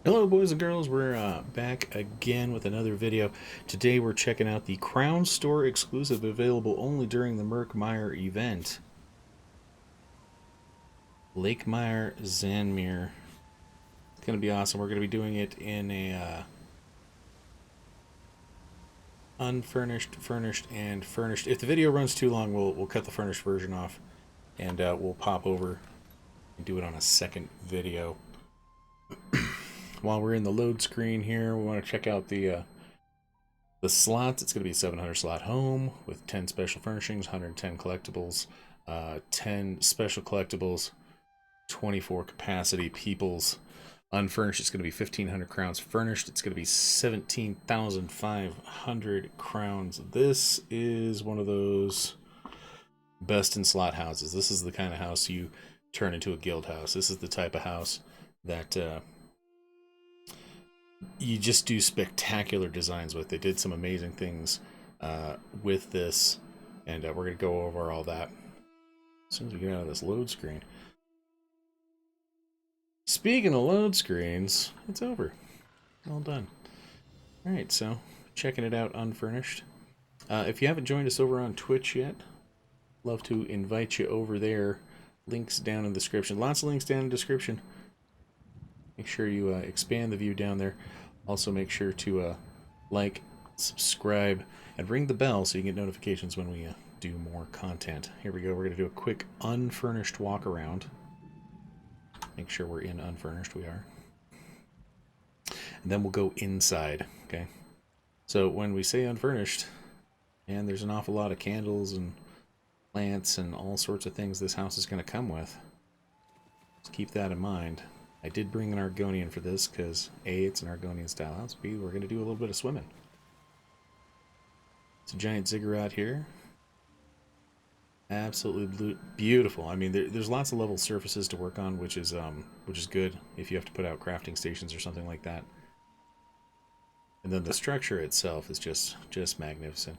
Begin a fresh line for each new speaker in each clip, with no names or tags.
Hello boys and girls, we're back again with another video. Today we're checking out the Crown Store exclusive available only during the Murkmire event. Lakemire Xanmeer. It's going to be awesome. We're going to be doing it in a unfurnished, furnished, and furnished. If the video runs too long, we'll cut the furnished version off and we'll pop over and do it on a second video. While we're in the load screen here, we want to check out the slots. It's going to be a 700 slot home with 10 special furnishings, 110 collectibles, 10 special collectibles, 24 capacity peoples. Unfurnished, it's going to be 1,500 crowns. Furnished, it's going to be 17,500 crowns. This is one of those best in slot houses. This is the kind of house you turn into a guild house. This is the type of house that you just do spectacular designs with. They did some amazing things with this, and we're going to go over all that as soon as we get out of this load screen. Speaking of load screens, it's over. All done. Alright, so checking it out unfurnished. If you haven't joined us over on Twitch yet, love to invite you over there. Links down in the description. Lots of links down in the description. Make sure you expand the view down there. Also make sure to like, subscribe, and ring the bell so you get notifications when we do more content. Here we go. We're going to do a quick unfurnished walk around. Make sure we're in unfurnished. We are. And then we'll go inside. Okay. So when we say unfurnished, and there's an awful lot of candles and plants and all sorts of things this house is going to come with. Just keep that in mind. I did bring an Argonian for this because A, it's an Argonian style house. B, we're going to do a little bit of swimming. It's a giant ziggurat here. Absolutely beautiful. I mean, there's lots of level surfaces to work on, which is good if you have to put out crafting stations or something like that. And then the structure itself is just magnificent.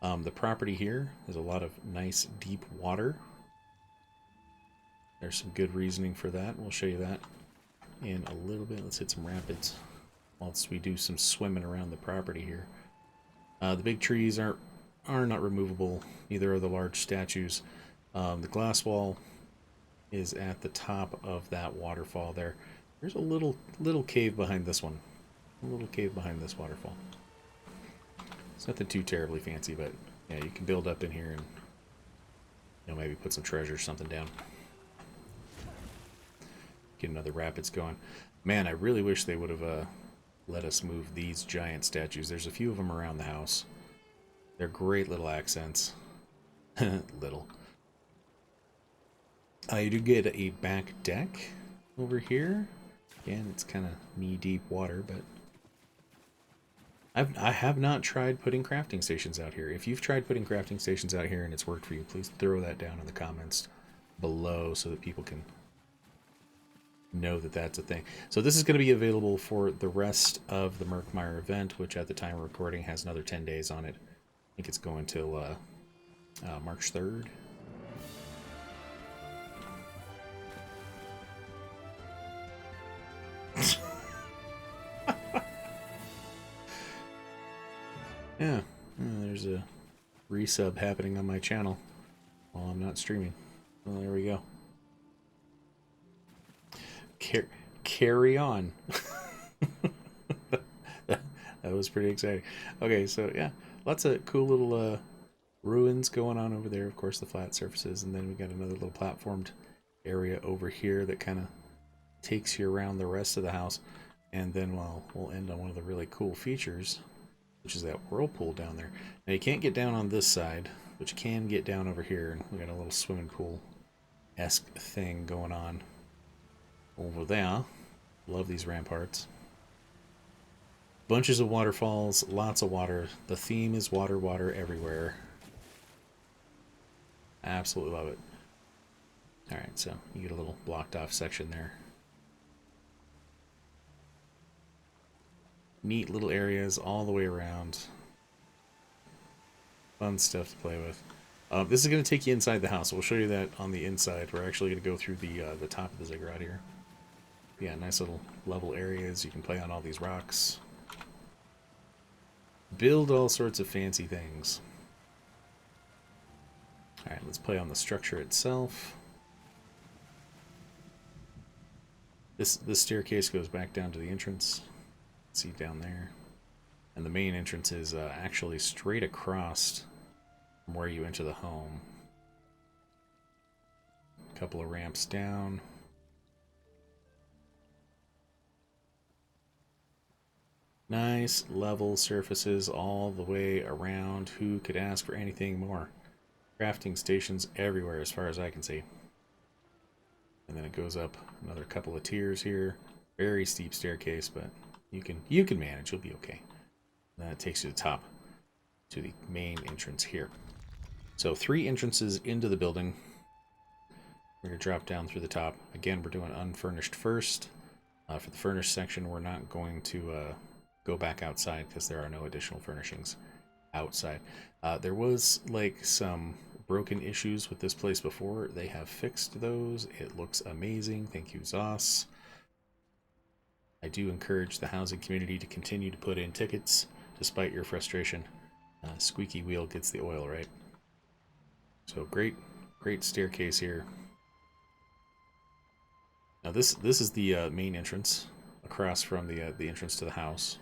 The property here has a lot of nice deep water. There's some good reasoning for that. We'll show you that in a little bit. Let's hit some rapids whilst we do some swimming around the property here. The big trees are not removable. Neither are the large statues. The glass wall is at the top of that waterfall there. There's a little cave behind this one. A little cave behind this waterfall. It's nothing too terribly fancy, but yeah, you can build up in here and maybe put some treasure or something down. Get another rapids going. Man, I really wish they would have let us move these giant statues. There's a few of them around the house. They're great little accents. Little. You do get a back deck over here. Again, it's kind of knee-deep water, but I have not tried putting crafting stations out here. If you've tried putting crafting stations out here and it's worked for you, please throw that down in the comments below so that people can know that that's a thing. So this is going to be available for the rest of the Murkmire event, which at the time of recording has another 10 days on it. I think it's going till March 3rd. Yeah, there's a resub happening on my channel while I'm not streaming. Well, there we go. Carry on. That was pretty exciting. Okay, so yeah, lots of cool little ruins going on over there. Of course, the flat surfaces, and then we got another little platformed area over here that kind of takes you around the rest of the house. And then we'll end on one of the really cool features, which is that whirlpool down there. Now you can't get down on this side, but you can get down over here, and we got a little swimming pool-esque thing going on over there. Love these ramparts. Bunches of waterfalls, lots of water. The theme is water, water everywhere. Absolutely love it. Alright, so you get a little blocked off section there. Neat little areas all the way around. Fun stuff to play with. This is going to take you inside the house. We'll show you that on the inside. We're actually going to go through the top of the ziggurat here. yeah, nice little level areas. You can play on all these rocks. Build all sorts of fancy things. Alright, let's play on the structure itself. This staircase goes back down to the entrance. See down there. And the main entrance is actually straight across from where you enter the home. A couple of ramps down. Nice level surfaces all the way around. Who could ask for anything more? Crafting stations everywhere as far as I can see. And then it goes up another couple of tiers here. Very steep staircase, but you can manage. You'll be okay. And then it takes you to the top, to the main entrance here. So 3 entrances into the building. We're going to drop down through the top. Again, we're doing unfurnished first. For the furnished section, we're not going to go back outside because there are no additional furnishings outside. There was like some broken issues with this place before. They have fixed those. It looks amazing. Thank you, Zos. I do encourage the housing community to continue to put in tickets despite your frustration. Squeaky wheel gets the oil, right? So great staircase here. Now this is the main entrance across from the entrance to the house.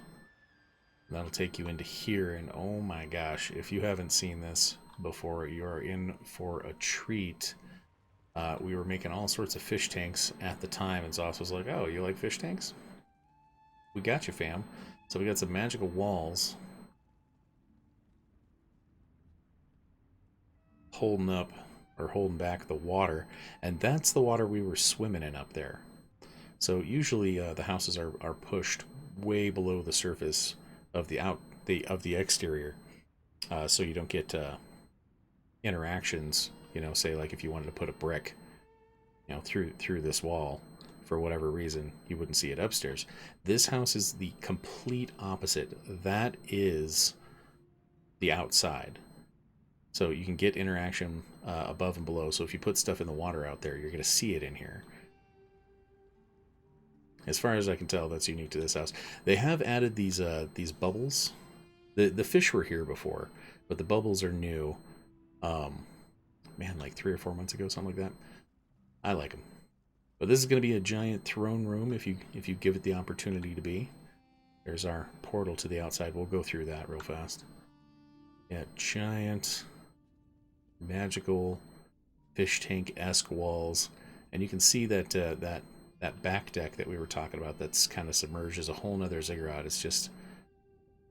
And that'll take you into here, and oh my gosh, if you haven't seen this before, you are in for a treat. We were making all sorts of fish tanks at the time, and Zoss was like, "Oh, you like fish tanks? We got you, fam." So we got some magical walls holding back the water, and that's the water we were swimming in up there. So usually the houses are pushed way below the surface of the exterior, so you don't get interactions. You know, say like if you wanted to put a brick, you know, through this wall for whatever reason, you wouldn't see it upstairs. This house is the complete opposite. That is the outside. So you can get interaction above and below. So if you put stuff in the water out there, you're going to see it in here. As far as I can tell, that's unique to this house. They have added these bubbles. The fish were here before, but the bubbles are new. Man, like 3 or 4 months ago, something like that. I like them. But this is going to be a giant throne room if you give it the opportunity to be. There's our portal to the outside. We'll go through that real fast. Yeah, giant magical fish tank-esque walls, and you can see that that back deck that we were talking about that's kind of submerged is a whole nother ziggurat. It's just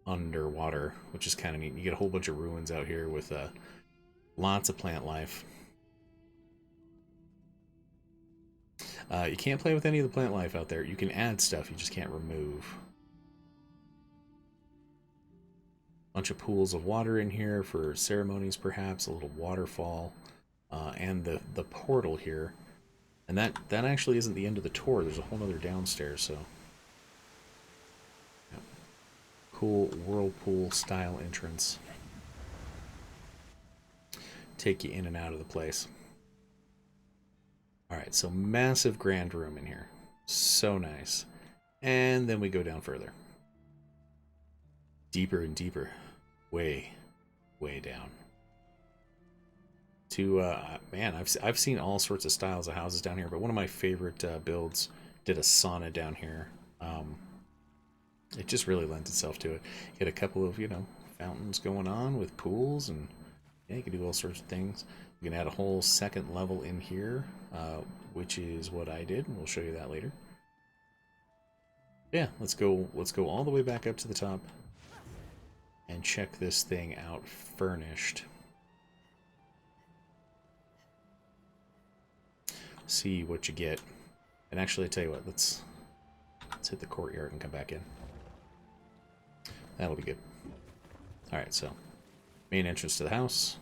underwater, which is kind of neat. You get a whole bunch of ruins out here with lots of plant life. You can't play with any of the plant life out there. You can add stuff, you just can't remove. Bunch of pools of water in here for ceremonies, perhaps a little waterfall, and the portal here. And that actually isn't the end of the tour. There's a whole other downstairs. So yeah. Cool whirlpool style entrance. Take you in and out of the place. All right, so massive grand room in here. So nice. And then we go down further. Deeper and deeper. Way down. To, man, I've seen all sorts of styles of houses down here, but one of my favorite builds did a sauna down here. It just really lends itself to it. You get a couple of, you know, fountains going on with pools, and yeah, you can do all sorts of things. You can add a whole second level in here, which is what I did, and we'll show you that later. Yeah, let's go all the way back up to the top and check this thing out furnished. See what you get. And actually, I tell you what, let's hit the courtyard and come back in. That'll be good. Alright, so main entrance to the house.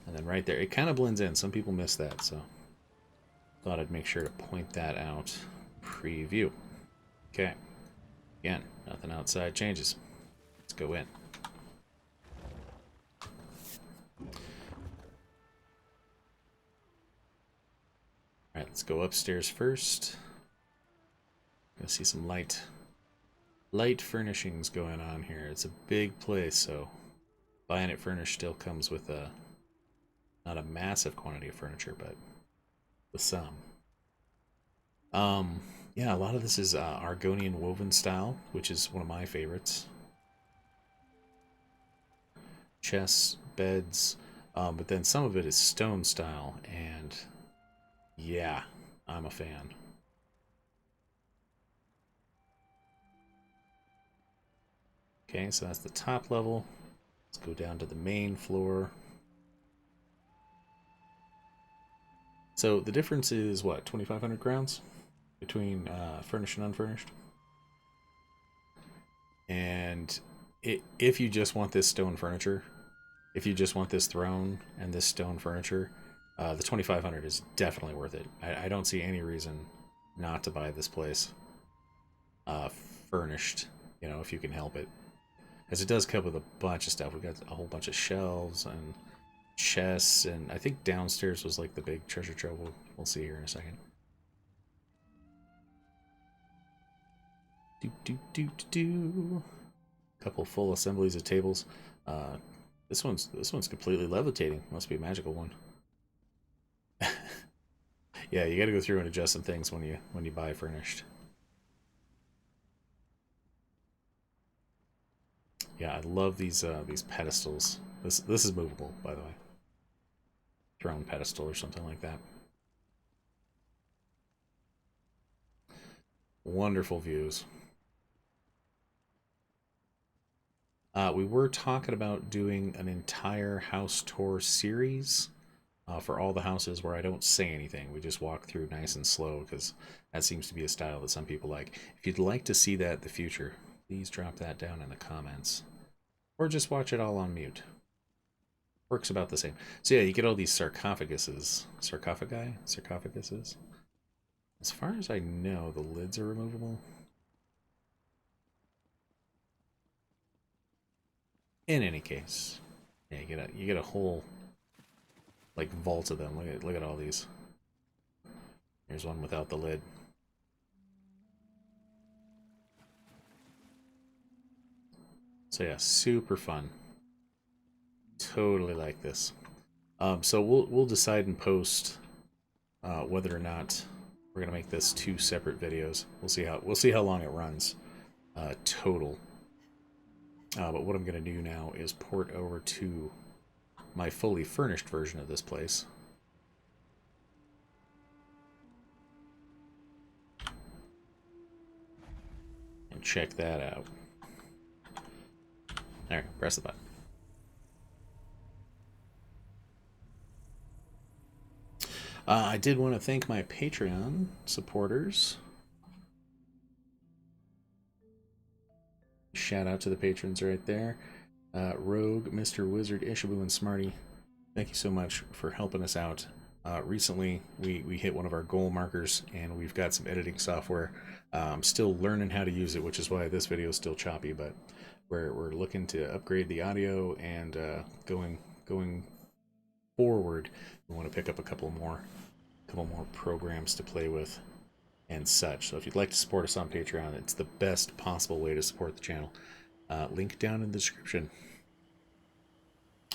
And then right there, it kind of blends in. Some people miss that, so thought I'd make sure to point that out. Preview. Okay. Again, nothing outside changes. Let's go in. Alright, let's go upstairs first. Gonna see some light furnishings going on here. It's a big place, so buying it furnished still comes with a not a massive quantity of furniture, but with some. Yeah, a lot of this is Argonian woven style, which is one of my favorites. Chests, beds, but then some of it is stone style, and yeah, I'm a fan. Okay, so that's the top level. Let's go down to the main floor. So the difference is what, 2,500 crowns between furnished and unfurnished? And if you just want this stone furniture, if you just want this throne and this stone furniture, the 2,500 is definitely worth it. I don't see any reason not to buy this place furnished, you know, if you can help it. As it does come with a bunch of stuff. We got a whole bunch of shelves and chests, and I think downstairs was like the big treasure trove. We'll see here in a second. Couple full assemblies of tables. This one's completely levitating. Must be a magical one. Yeah, you got to go through and adjust some things when you buy furnished. Yeah, I love these pedestals. This is movable, by the way. Throne pedestal or something like that. Wonderful views. We were talking about doing an entire house tour series for all the houses where I don't say anything. We just walk through nice and slow, because that seems to be a style that some people like. If you'd like to see that in the future, please drop that down in the comments. Or just watch it all on mute. Works about the same. So yeah, you get all these sarcophaguses. Sarcophaguses? As far as I know, the lids are removable. In any case, yeah, you get a whole like vault of them. Look at all these. Here's one without the lid. So yeah, super fun. Totally like this. So we'll decide in post whether or not we're gonna make this 2 separate videos. We'll see how long it runs total. But what I'm gonna do now is port over to my fully furnished version of this place. And check that out. Alright, press the button. I did want to thank my Patreon supporters. Shout out to the patrons right there. Rogue, MrWizzard, Ishabue, and Smarty. Thank you so much for helping us out. Recently, we hit one of our goal markers, and we've got some editing software. I'm still learning how to use it, which is why this video is still choppy, but we're looking to upgrade the audio, and going forward, we want to pick up a couple more programs to play with and such. So if you'd like to support us on Patreon, it's the best possible way to support the channel. Link down in the description.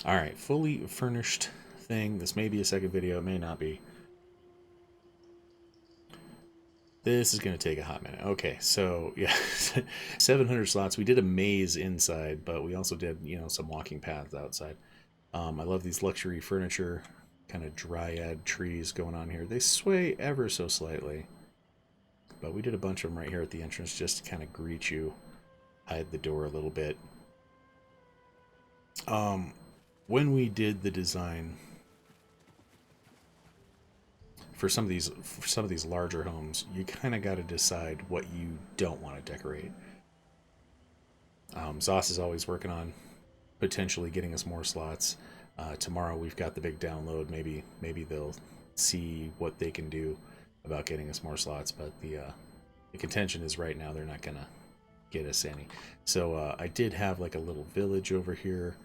Alright, fully furnished thing. This may be a second video, it may not be. This is going to take a hot minute. Okay, so yeah, 700 slots. We did a maze inside, but we also did, you know, some walking paths outside. I love these luxury furniture, kind of dryad trees going on here. They sway ever so slightly. But we did a bunch of them right here at the entrance just to kind of greet you, hide the door a little bit. When we did the design for some of these larger homes, you kind of got to decide what you don't want to decorate. Zoss is always working on potentially getting us more slots. Tomorrow we've got the big download. Maybe they'll see what they can do about getting us more slots, but the contention is right now they're not gonna get us any. So I did have like a little village over here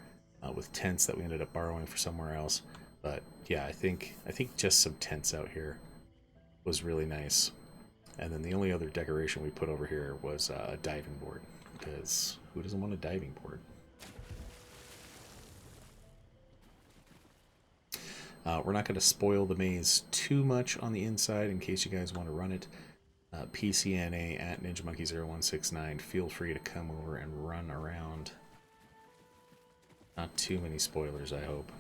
with tents that we ended up borrowing for somewhere else. But yeah, I think just some tents out here was really nice. And then the only other decoration we put over here was a diving board, because who doesn't want a diving board? We're not going to spoil the maze too much on the inside in case you guys want to run it. PCNA at NinjaMonkey0169, feel free to come over and run around. Not too many spoilers, I hope.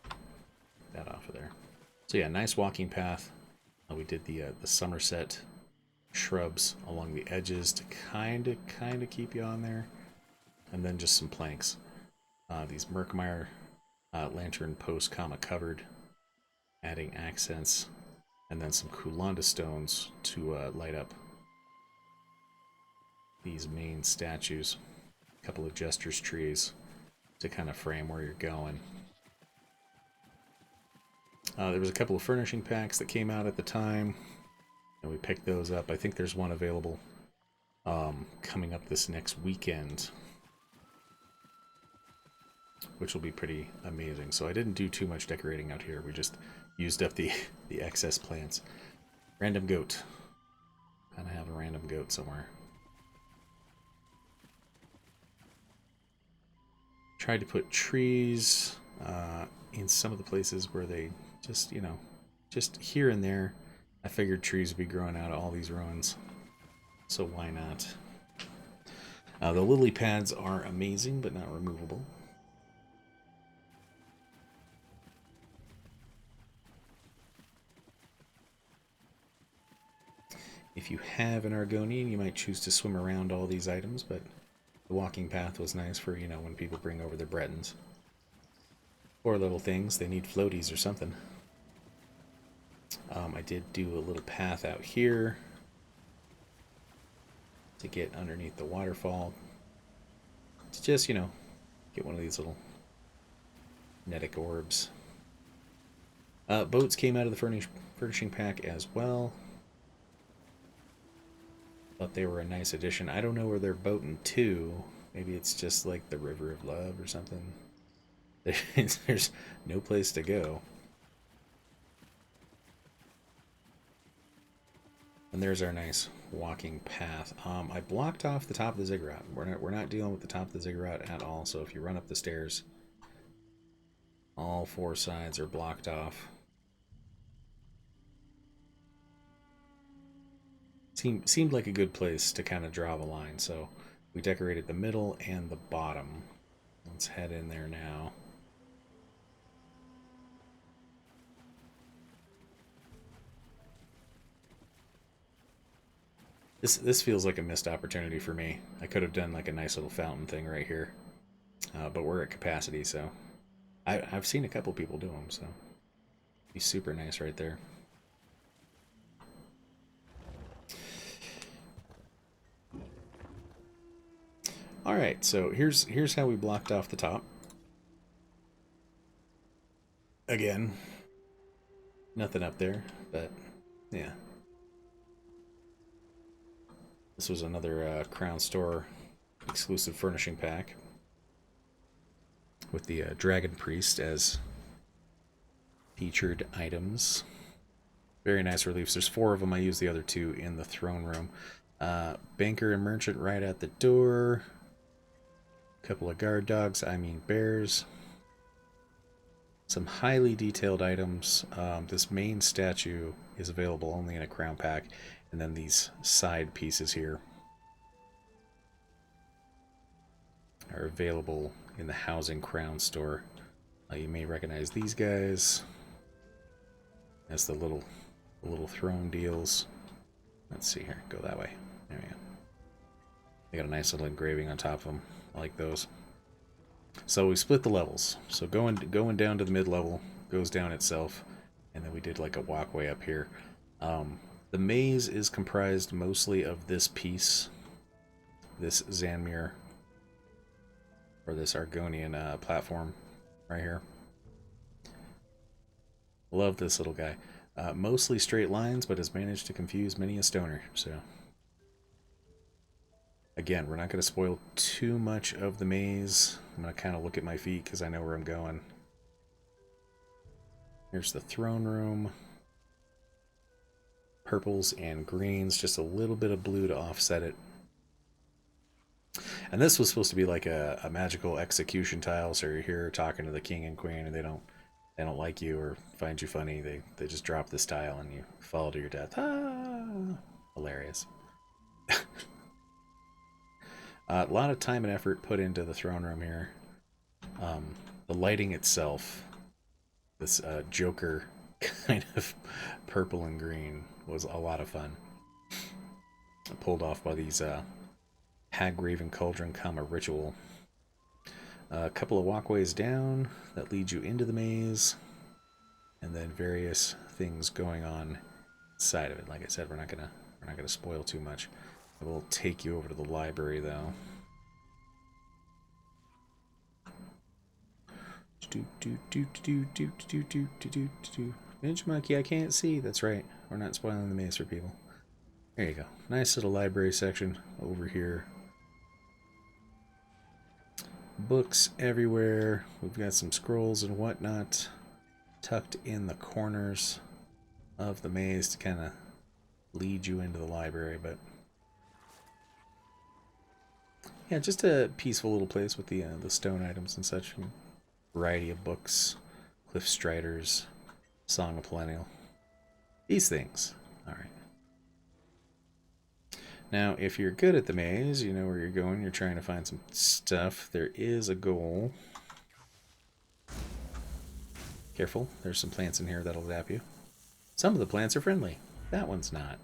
Get that off of there. So yeah, nice walking path. We did the Somerset shrubs along the edges to kind of keep you on there, and then just some planks. These Murkmire lantern post comma covered, adding accents, and then some Kulonda stones to light up these main statues. A couple of gestures trees to kind of frame where you're going. There was a couple of furnishing packs that came out at the time, and we picked those up. I think there's one available coming up this next weekend, which will be pretty amazing. So I didn't do too much decorating out here. We just used up the excess plants. Random goat. Gotta have a random goat somewhere. Tried to put trees in some of the places where they just, you know, just here and there. I figured trees would be growing out of all these ruins, so why not? The lily pads are amazing, but not removable. If you have an Argonian, you might choose to swim around all these items, but the walking path was nice for, you know, when people bring over their Bretons. Poor little things, they need floaties or something. I did do a little path out here to get underneath the waterfall. To just, you know, get one of these little netic orbs. Boats came out of the furnishing pack as well. Thought they were a nice addition. I don't know where they're boating to. Maybe it's just like the River of Love or something. There's no place to go. And there's our nice walking path. I blocked off the top of the ziggurat. We're not dealing with the top of the ziggurat at all. So if you run up the stairs, all four sides are blocked off. Seemed like a good place to kind of draw the line. So we decorated the middle and the bottom. Let's head in there now. This feels like a missed opportunity for me. I could have done like a nice little fountain thing right here, but we're at capacity, so I've seen a couple people do them, so it'd be super nice right there. All right, so here's how we blocked off the top. Again, nothing up there, but yeah. This was another Crown Store exclusive furnishing pack with the Dragon Priest as featured items. Very nice reliefs. There's 4 of them. I used the other 2 in the throne room. Banker and merchant right at the door. A couple of guard dogs, I mean bears. Some highly detailed items. This main statue is available only in a crown pack. And then these side pieces here are available in the Housing Crown Store. You may recognize these guys as the little throne deals. Let's see here. Go that way. There we go. They got a nice little engraving on top of them. I like those. So we split the levels. So going down to the mid-level goes down itself, and then we did like a walkway up here. The maze is comprised mostly of this piece, this Xanmeer, or this Argonian platform right here. Love this little guy. Mostly straight lines, but has managed to confuse many a stoner. So again, we're not going to spoil too much of the maze. I'm going to kind of look at my feet because I know where I'm going. Here's the throne room. purples and greens, just a little bit of blue to offset it. And this was supposed to be like a magical execution tile, so you're here talking to the king and queen and they don't like you or find you funny. They just drop this tile and you fall to your death. Ah, hilarious. A lot of time and effort put into the throne room here. The lighting itself, this Joker kind of purple and green, was a lot of fun. Pulled off by these Hag-Raven Cauldron, ritual. A couple of walkways down that lead you into the maze, and then various things going on inside of it. Like I said, we're not gonna spoil too much. It will take you over to the library, though. Ninja Monkey, I can't see. That's right. We're not spoiling the maze for people. There you go. Nice little library section over here. Books everywhere. We've got some scrolls and whatnot tucked in the corners of the maze to kind of lead you into the library, but yeah, just a peaceful little place with the stone items and such. Variety of books, Cliff Strider's Song of Perennial. These things. Alright. Now, if you're good at the maze, you know where you're going, you're trying to find some stuff, there is a goal. Careful, there's some plants in here that'll zap you. Some of the plants are friendly. That one's not.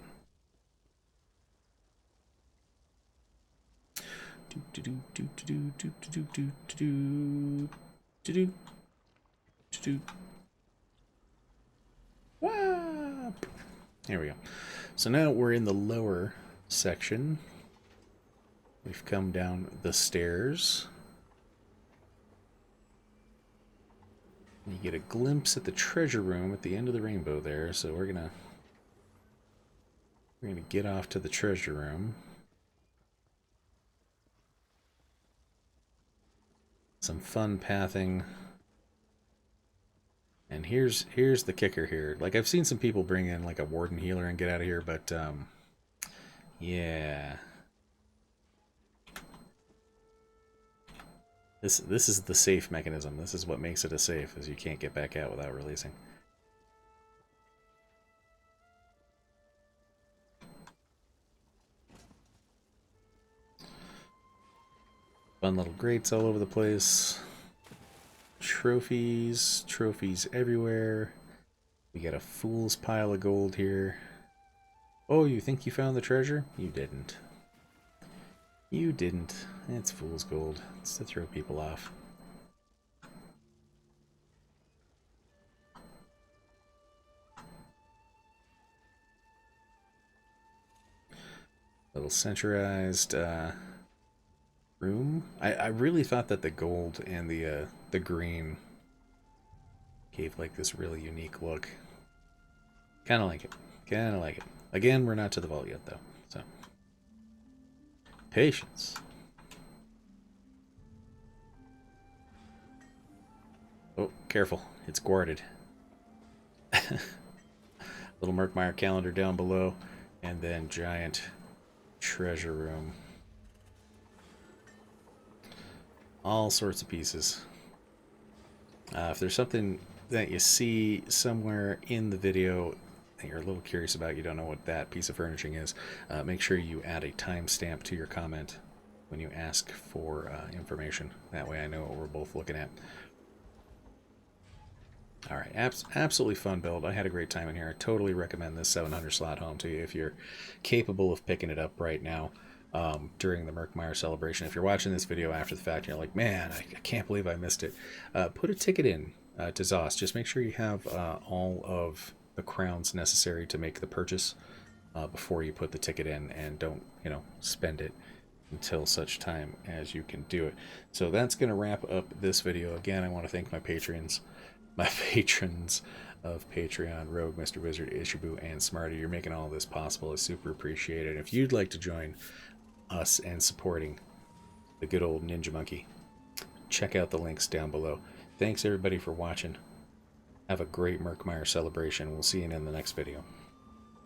There we go. So now we're in the lower section. We've come down the stairs. You get a glimpse at the treasure room at the end of the rainbow there, so we're gonna get off to the treasure room. Some fun pathing. And here's the kicker here. Like, I've seen some people bring in like a warden healer and get out of here, but yeah. This is the safe mechanism. This is what makes it a safe, is you can't get back out without releasing. Fun little grates all over the place. Trophies everywhere. We got a fool's pile of gold here. Oh, you think you found the treasure? You didn't. You didn't. It's fool's gold. It's to throw people off. Little centralized room. I really thought that the gold and the green gave like this really unique look. Kind of like it. Kind of like it. Again, we're not to the vault yet though, so patience. Oh, careful. It's guarded. Little Murkmire calendar down below, and then giant treasure room. All sorts of pieces. If there's something that you see somewhere in the video that you're a little curious about, you don't know what that piece of furnishing is, make sure you add a timestamp to your comment when you ask for information. That way I know what we're both looking at. Alright, absolutely fun build. I had a great time in here. I totally recommend this 700 slot home to you if you're capable of picking it up right now during the Murkmire celebration. If you're watching this video after the fact and you're like, man, I can't believe I missed it, put a ticket in to ZOS. Just make sure you have all of the crowns necessary to make the purchase before you put the ticket in, and don't, spend it until such time as you can do it. So that's going to wrap up this video. Again, I want to thank my patrons of Patreon, Rogue, MrWizzard, Ishabue, and Smarty. You're making all this possible. I super appreciate it. If you'd like to join us and supporting the good old Ninja Monkey, check out the links down below. Thanks everybody for watching. Have a great Murkmire celebration. We'll see you in the next video.